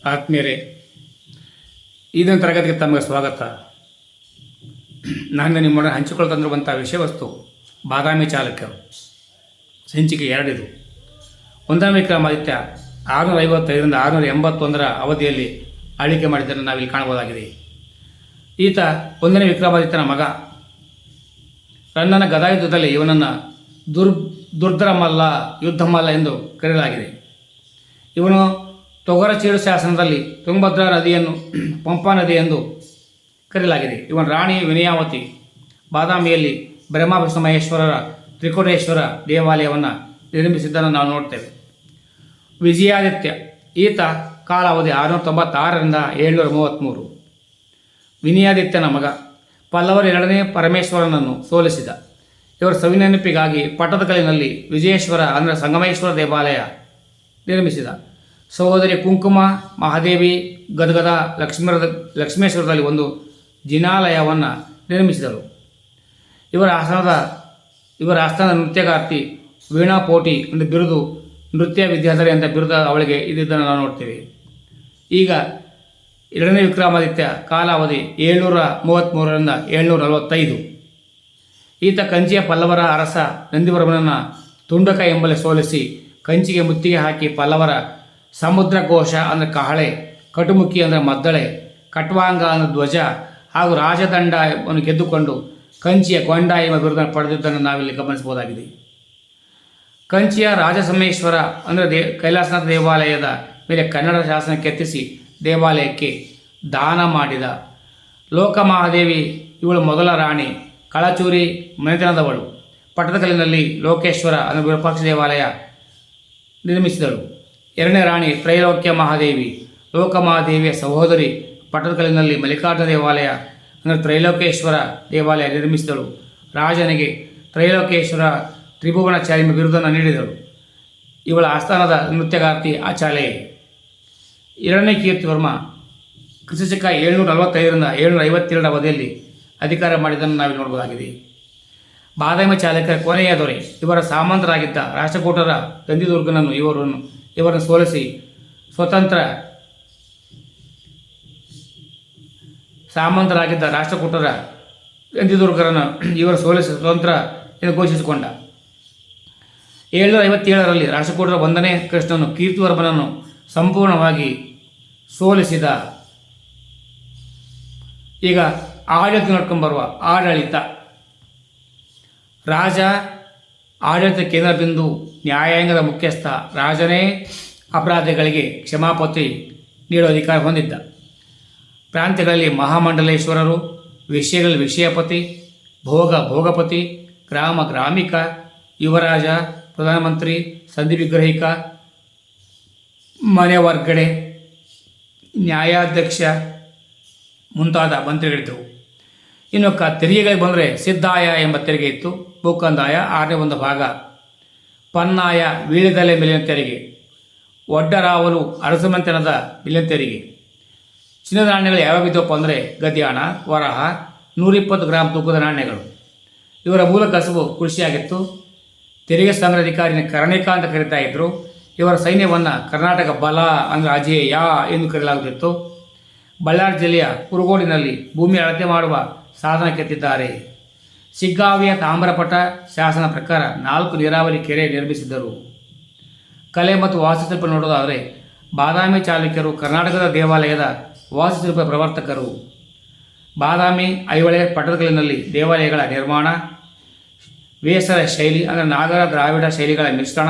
ಆತ್ಮೀಯರೇ, ಇದೊಂದು ತರಗತಿಗೆ ತಮಗೆ ಸ್ವಾಗತ. ನಾನು ನಿಮ್ಮೊಡನೆ ಹಂಚಿಕೊಳ್ತಂದಿರುವಂಥ ವಿಷಯ ವಸ್ತು ಬಾದಾಮಿ ಚಾಲುಕ್ಯರು. ಸಂಚಿಕೆ 2 ಇದು. 1ನೇ ವಿಕ್ರಮಾದಿತ್ಯ 655ರಿಂದ 681 ಅವಧಿಯಲ್ಲಿ ಆಳ್ವಿಕೆ ಮಾಡಿದ್ದನ್ನು ನಾವಿಲ್ಲಿ ಕಾಣಬಹುದಾಗಿದೆ. ಈತ 1ನೇ ವಿಕ್ರಮಾದಿತ್ಯನ ಮಗ. ರನ್ನನ ಗದಾಯುದ್ಧದಲ್ಲಿ ಇವನನ್ನು ದುರ್ಧರಮಲ್ಲ, ಯುದ್ಧಮಲ್ಲ ಎಂದು ಕರೆಯಲಾಗಿದೆ. ಇವನು ತೊಗರಚೀಡು ಶಾಸನದಲ್ಲಿ ತುಂಗಭದ್ರಾ ನದಿಯನ್ನು ಪಂಪಾ ನದಿ ಎಂದು ಕರೆಯಲಾಗಿದೆ. ಇವನ ರಾಣಿ ವಿನಯಾವತಿ ಬಾದಾಮಿಯಲ್ಲಿ ಬ್ರಹ್ಮ ಮಹೇಶ್ವರರ ತ್ರಿಕೂಟೇಶ್ವರ ದೇವಾಲಯವನ್ನು ನಿರ್ಮಿಸಿದ್ದನ್ನು ನಾವು ನೋಡ್ತೇವೆ. ವಿಜಯಾದಿತ್ಯ, ಈತ ಕಾಲಾವಧಿ 696ರಿಂದ 733. ವಿನಯಾದಿತ್ಯನ ಮಗ. ಪಲ್ಲವರ 2ನೇ ಪರಮೇಶ್ವರನನ್ನು ಸೋಲಿಸಿದ. ಇವರ ಸವಿನೆನಪಿಗಾಗಿ ಪಟ್ಟದಕಲ್ಲಿನಲ್ಲಿ ವಿಜಯೇಶ್ವರ ಅಂದರೆ ಸಂಗಮೇಶ್ವರ ದೇವಾಲಯ ನಿರ್ಮಿಸಿದ. ಸಹೋದರಿ ಕುಂಕುಮ ಮಹಾದೇವಿ ಗದಗದ ಲಕ್ಷ್ಮೇಶ್ವರದಲ್ಲಿ ಒಂದು ಜಿನಾಲಯವನ್ನು ನಿರ್ಮಿಸಿದರು. ಇವರ ಆಸ್ಥಾನದ ನೃತ್ಯಗಾರ್ತಿ ವೀಣಾ ಪೋಟಿ ಒಂದು ಬಿರುದು, ನೃತ್ಯ ವಿದ್ಯಾಧರಿ ಅಂತ ಬಿರುದ ಅವಳಿಗೆ ಇದ್ದಿದ್ದನ್ನು ನಾವು ನೋಡ್ತೀವಿ. ಈಗ 2ನೇ ವಿಕ್ರಮಾದಿತ್ಯ ಕಾಲಾವಧಿ 733ರಿಂದ 745. ಈತ ಕಂಚಿಯ ಪಲ್ಲವರ ಅರಸ ನಂದಿವರ್ಮನನ್ನು ತುಂಡಕ ಎಂಬಲ್ಲಿ ಸೋಲಿಸಿ ಕಂಚಿಗೆ ಮುತ್ತಿಗೆ ಹಾಕಿ ಪಲ್ಲವರ ಸಮುದ್ರಘೋಷ ಅಂದರೆ ಕಹಳೆ, ಕಟುಮುಖಿ ಅಂದರೆ ಮದ್ದಳೆ, ಕಟ್ವಾಂಗ ಅಂದರೆ ಧ್ವಜ ಹಾಗೂ ರಾಜದಂಡವನ್ನು ಗೆದ್ದುಕೊಂಡು ಕಂಚಿಯ ಗೊಂಡ ಎಂಬ ಬಿರುದನ್ನು ಪಡೆದಿದ್ದನ್ನು ನಾವಿಲ್ಲಿ ಗಮನಿಸಬಹುದಾಗಿದೆ. ಕಂಚಿಯ ರಾಜಸಮೇಶ್ವರ ಅಂದರೆ ಕೈಲಾಸನಾಥ ದೇವಾಲಯದ ಮೇಲೆ ಕನ್ನಡ ಶಾಸನ ಕೆತ್ತಿಸಿ ದೇವಾಲಯಕ್ಕೆ ದಾನ ಮಾಡಿದ. ಲೋಕಮಹಾದೇವಿ ಇವಳು ಮೊದಲ ರಾಣಿ. ಕಳಚೂರಿ ಮನೆತನದವಳು. ಪಟ್ಟದಕಲ್ಲಿನಲ್ಲಿ ಲೋಕೇಶ್ವರ ಅಂದರೆ ವಿರೂಪಾಕ್ಷ ದೇವಾಲಯ ನಿರ್ಮಿಸಿದಳು. 2ನೇ ರಾಣಿ ತ್ರೈಲೋಕ್ಯ ಮಹಾದೇವಿ. ಲೋಕಮಹಾದೇವಿಯ ಸಹೋದರಿ ಪಟ್ಟದಕಲ್ಲಿನಲ್ಲಿ ಮಲ್ಲಿಕಾರ್ಜುನ ದೇವಾಲಯ ಅಂದರೆ ತ್ರೈಲೋಕೇಶ್ವರ ದೇವಾಲಯ ನಿರ್ಮಿಸಿದಳು. ರಾಜನಿಗೆ ತ್ರೈಲೋಕೇಶ್ವರ ತ್ರಿಭುವನಚಾರಿ ಬಿರುದನ್ನು ನೀಡಿದಳು. ಇವಳ ಆಸ್ಥಾನದ ನೃತ್ಯಗಾರ್ತಿ ಆಚಾಲೆ. 2ನೇ ಕೀರ್ತಿವರ್ಮ ಕ್ರಿಸ್ತಶಕ 745ರಿಂದ 752 ಅವಧಿಯಲ್ಲಿ ಅಧಿಕಾರ ಮಾಡಿದ್ದನ್ನು ನಾವಿಲ್ಲಿ ನೋಡಬಹುದಾಗಿದೆ. ಬಾದಾಮಿ ಚಾಲುಕ್ಯರ ಕೊನೆಯ ದೊರೆ. ಇವರ ಸಾಮಂತರಾಗಿದ್ದ ರಾಷ್ಟ್ರಕೂಟರ ನಂದಿದುರ್ಗನನ್ನು ಇವರನ್ನು ಸೋಲಿಸಿ ಸ್ವತಂತ್ರ ಸಾಮಂತರಾಗಿದ್ದ ರಾಷ್ಟ್ರಕೂಟರ ನಂದಿದುರ್ಗರನ್ನು ಇವರು ಸೋಲಿಸಿ ಸ್ವತಂತ್ರ ಎಂದು ಘೋಷಿಸಿಕೊಂಡ. 757ರಲ್ಲಿ ರಾಷ್ಟ್ರಕೂಟರ 1ನೇ ಕೃಷ್ಣನು ಕೀರ್ತಿವರ್ಮನನ್ನು ಸಂಪೂರ್ಣವಾಗಿ ಸೋಲಿಸಿದ. ಈಗ ಆಡಳಿತ ನೋಡ್ಕೊಂಡ್ಬರುವ ಆಡಳಿತ. ರಾಜ ಆಡಳಿತ ಕೇಂದ್ರ ಬಿಂದು, ನ್ಯಾಯಾಂಗದ ಮುಖ್ಯಸ್ಥ. ರಾಜನೇ ಅಪರಾಧಿಗಳಿಗೆ ಕ್ಷಮಾಪತಿ ನೀಡುವ ಅಧಿಕಾರ ಹೊಂದಿದ್ದ. ಪ್ರಾಂತ್ಯಗಳಲ್ಲಿ ಮಹಾಮಂಡಲೇಶ್ವರರು, ವಿಷಯಗಳಲ್ಲಿ ವಿಷಯಪತಿ, ಭೋಗಪತಿ, ಗ್ರಾಮಿಕ, ಯುವರಾಜ, ಪ್ರಧಾನಮಂತ್ರಿ, ಸಂಧಿ ವಿಗ್ರಹಿಕ, ಮನೆ ವರ್ಗಡೆ, ನ್ಯಾಯಾಧ್ಯಕ್ಷ ಮುಂತಾದ ಮಂತ್ರಿಗಳಿದ್ದವು. ಇನ್ನು ತೆರಿಗೆಗಳಿಗೆ ಬಂದರೆ ಸಿದ್ಧಾಯ ಎಂಬ ತೆರಿಗೆ ಇತ್ತು. ಭೂಕಂದಾಯ 6ನೇ 1 ಭಾಗ. ಪನ್ನಾಯ ವೀಳ್ಯದೆಲೆ ಮೇಲಿನ ತೆರಿಗೆ. ಒಡ್ಡರಾವಲು ಅರಸಮಂತನದ ಮೇಲಿನ ತೆರಿಗೆ. ಚಿನ್ನದ ನಾಣ್ಯಗಳು ಯಾವ್ಯಾವಿದ್ದವಪ್ಪ ಅಂದರೆ ಗದ್ಯಾಣ, ವರಹ, 120 ಗ್ರಾಂ ತೂಕದ ನಾಣ್ಯಗಳು. ಇವರ ಮೂಲ ಕಸುಬು ಕೃಷಿಯಾಗಿತ್ತು. ತೆರಿಗೆ ಸಂಗ್ರಹಾಧಿಕಾರಿನ ಕರ್ಣಿಕ ಅಂತ ಕರೀತಾ ಇದ್ದರು. ಇವರ ಸೈನ್ಯವನ್ನು ಕರ್ನಾಟಕ ಬಲ ಅಂದರೆ ಅಜೇಯ ಎಂದು ಕರೆಯಲಾಗುತ್ತಿತ್ತು. ಬಳ್ಳಾರಿ ಜಿಲ್ಲೆಯ ಕುರುಗೋಡಿನಲ್ಲಿ ಭೂಮಿ ಅಳತೆ ಮಾಡುವ ಸಾಧನ ಕೆತ್ತಿದ್ದಾರೆ. ಶಿಗ್ಗಾವಿಯ ತಾಮ್ರಪಟ ಶಾಸನ ಪ್ರಕಾರ 4 ನೀರಾವರಿ ಕೆರೆ ನಿರ್ಮಿಸಿದ್ದರು. ಕಲೆ ಮತ್ತು ವಾಸ್ತುಶಿಲ್ಪ ನೋಡೋದಾದರೆ ಬಾದಾಮಿ ಚಾಲುಕ್ಯರು ಕರ್ನಾಟಕದ ದೇವಾಲಯದ ವಾಸ್ತುಶಿಲ್ಪ ಪ್ರವರ್ತಕರು. ಬಾದಾಮಿ, ಐಹೊಳೆ, ಪಟ್ಟದಕಲ್ಲಿನಲ್ಲಿ ದೇವಾಲಯಗಳ ನಿರ್ಮಾಣ, ವೇಸರ ಶೈಲಿ ಅಂದರೆ ನಾಗರ ದ್ರಾವಿಡ ಶೈಲಿಗಳ ಮಿಶ್ರಣ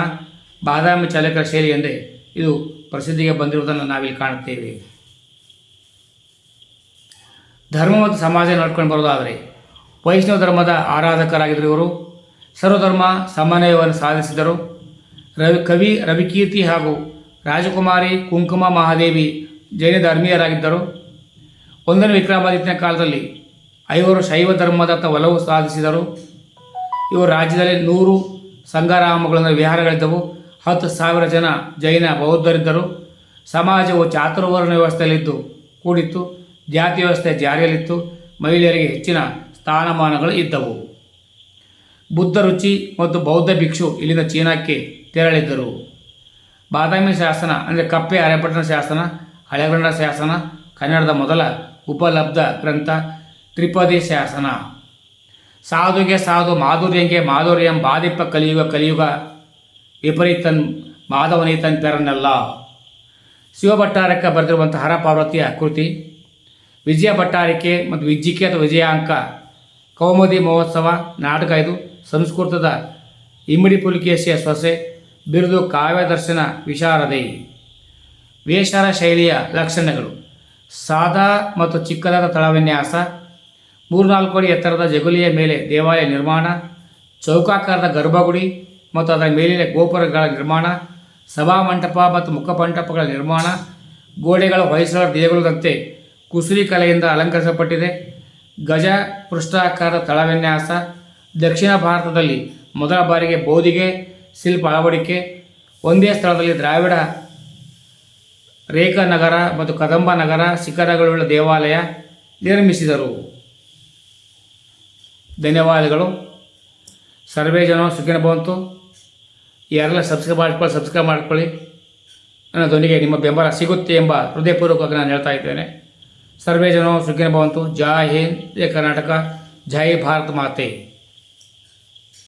ಬಾದಾಮಿ ಚಾಲುಕ್ಯರ ಶೈಲಿ ಎಂದೇ ಇದು ಪ್ರಸಿದ್ಧಿಗೆ ಬಂದಿರುವುದನ್ನು ನಾವಿಲ್ಲಿ ಕಾಣುತ್ತೇವೆ. ಧರ್ಮ ಮತ್ತು ಸಮಾಜ ನೋಡ್ಕೊಂಡು ಬರೋದಾದರೆ ವೈಷ್ಣವ ಧರ್ಮದ ಆರಾಧಕರಾಗಿದ್ದರು. ಇವರು ಸರ್ವಧರ್ಮ ಸಮನ್ವಯವನ್ನು ಸಾಧಿಸಿದರು. ಕವಿ ರವಿಕೀರ್ತಿ ಹಾಗೂ ರಾಜಕುಮಾರಿ ಕುಂಕುಮ ಮಹಾದೇವಿ ಜೈನ ಧರ್ಮೀಯರಾಗಿದ್ದರು. 1ನೇ ವಿಕ್ರಮಾದಿತ್ಯನ ಕಾಲದಲ್ಲಿ ಐವರು ಶೈವ ಧರ್ಮದತ್ತ ಒಲವು ಸಾಧಿಸಿದರು. ಇವರು ರಾಜ್ಯದಲ್ಲಿ 100 ಸಂಘಾರಾಮಗಳನ್ನು ವಿಹಾರಗಳಿದ್ದವು. 10,000 ಜನ ಜೈನ ಬೌದ್ಧರಿದ್ದರು. ಸಮಾಜವು ಚಾತುರ್ವರ್ಣ ವ್ಯವಸ್ಥೆಯಲ್ಲಿದ್ದು ಕೂಡಿತ್ತು. ಜಾತಿ ವ್ಯವಸ್ಥೆ ಜಾರಿಯಲ್ಲಿತ್ತು. ಮಹಿಳೆಯರಿಗೆ ಹೆಚ್ಚಿನ ಸ್ಥಾನಮಾನಗಳು ಇದ್ದವು. ಬುದ್ಧ ರುಚಿ ಮತ್ತು ಬೌದ್ಧ ಭಿಕ್ಷು ಇಲ್ಲಿಂದ ಚೀನಾಕ್ಕೆ ತೆರಳಿದ್ದರು. ಬಾದಾಮಿ ಶಾಸನ ಅಂದರೆ ಕಪ್ಪೆ ಅರೆಪಟ್ಟಣ ಶಾಸನ ಹಳೆಗನ್ನಡ ಶಾಸನ, ಕನ್ನಡದ ಮೊದಲ ಉಪಲಬ್ಧ ಗ್ರಂಥ ತ್ರಿಪದಿ ಶಾಸನ. ಸಾಧುಗೆ ಸಾಧು ಮಾಧುರ್ಯಂಗೆ ಮಾಧುರ್ಯಂ ಬಾಧಿಪ್ಪ ಕಲಿಯುಗ ವಿಪರೀತನ್ ಮಾಧವನೀತನ್ ಪೆರನ್ನೆಲ್ಲ. ಶಿವಭಟ್ಟಾರಕ ಬರೆದಿರುವಂಥ ಹರ ಪಾರ್ವತಿಯ ಕೃತಿ. ವಿಜಯ ಭಟ್ಟಾರಿಕೆ ಮತ್ತು ವಿಜ್ಜಿಕೆ ಅಥವಾ ವಿಜಯಾಂಕ ಕೌಮುದಿ ಮಹೋತ್ಸವ ನಾಟಕ. ಇದು ಸಂಸ್ಕೃತದ ಇಮ್ಮಡಿ ಪುಲಿಕೇಶಿಯ ಸೊಸೆ. ಬಿರುದು ಕಾವ್ಯದರ್ಶನ ವಿಶಾರದೆ. ವೇಷರ ಶೈಲಿಯ ಲಕ್ಷಣಗಳು: ಸಾದಾ ಮತ್ತು ಚಿಕ್ಕದಾದ ತಳವಿನ್ಯಾಸ, 3-4 ಅಡಿ ಎತ್ತರದ ಜಗುಲಿಯ ಮೇಲೆ ದೇವಾಲಯ ನಿರ್ಮಾಣ, ಚೌಕಾಕಾರದ ಗರ್ಭಗುಡಿ ಮತ್ತು ಅದರ ಮೇಲಿನ ಗೋಪುರಗಳ ನಿರ್ಮಾಣ, ಸಭಾಮಂಟಪ ಮತ್ತು ಮುಖಮಂಟಪಗಳ ನಿರ್ಮಾಣ, ಗೋಡೆಗಳು ಹೊಯ್ಸಳರ ದೇಗುಲದಂತೆ ಕುಸುರಿ ಕಲೆಯಿಂದ ಅಲಂಕರಿಸಲ್ಪಟ್ಟಿದೆ. ಗಜ ಪೃಷ್ಠಾಕಾರದ ತಳವಿನ್ಯಾಸ. ದಕ್ಷಿಣ ಭಾರತದಲ್ಲಿ ಮೊದಲ ಬಾರಿಗೆ ಬೌದ್ಧಿಗೆ ಶಿಲ್ಪ ಅಳವಡಿಕೆ. ಒಂದೇ ಸ್ಥಳದಲ್ಲಿ ದ್ರಾವಿಡ ರೇಖಾನಗರ ಮತ್ತು ಕದಂಬ ನಗರ ಶಿಖರಗಳುಳ್ಳ ದೇವಾಲಯ ನಿರ್ಮಿಸಿದರು. ಧನ್ಯವಾದಗಳು. ಸರ್ವೇ ಜನ ಸುಖಿನೋ ಭವಂತು. ಯಾರೆಲ್ಲ ಸಬ್ಸ್ಕ್ರೈಬ್ ಮಾಡ್ಕೊಳ್ಳಿ. ನನ್ನ ಧ್ವನಿಗೆ ನಿಮ್ಮ ಬೆಂಬಲ ಸಿಗುತ್ತೆ ಎಂಬ ಹೃದಯಪೂರ್ವಕವಾಗಿ ನಾನು ಹೇಳ್ತಾ ಇದ್ದೇನೆ. ಸರ್ವೇ ಜನ ಸುಖಿನೋ ಭವಂತು. ಜೈ ಹಿಂದ್, ಜೈ ಕರ್ನಾಟಕ, ಜೈ ಭಾರತ್ ಮಾತೆ.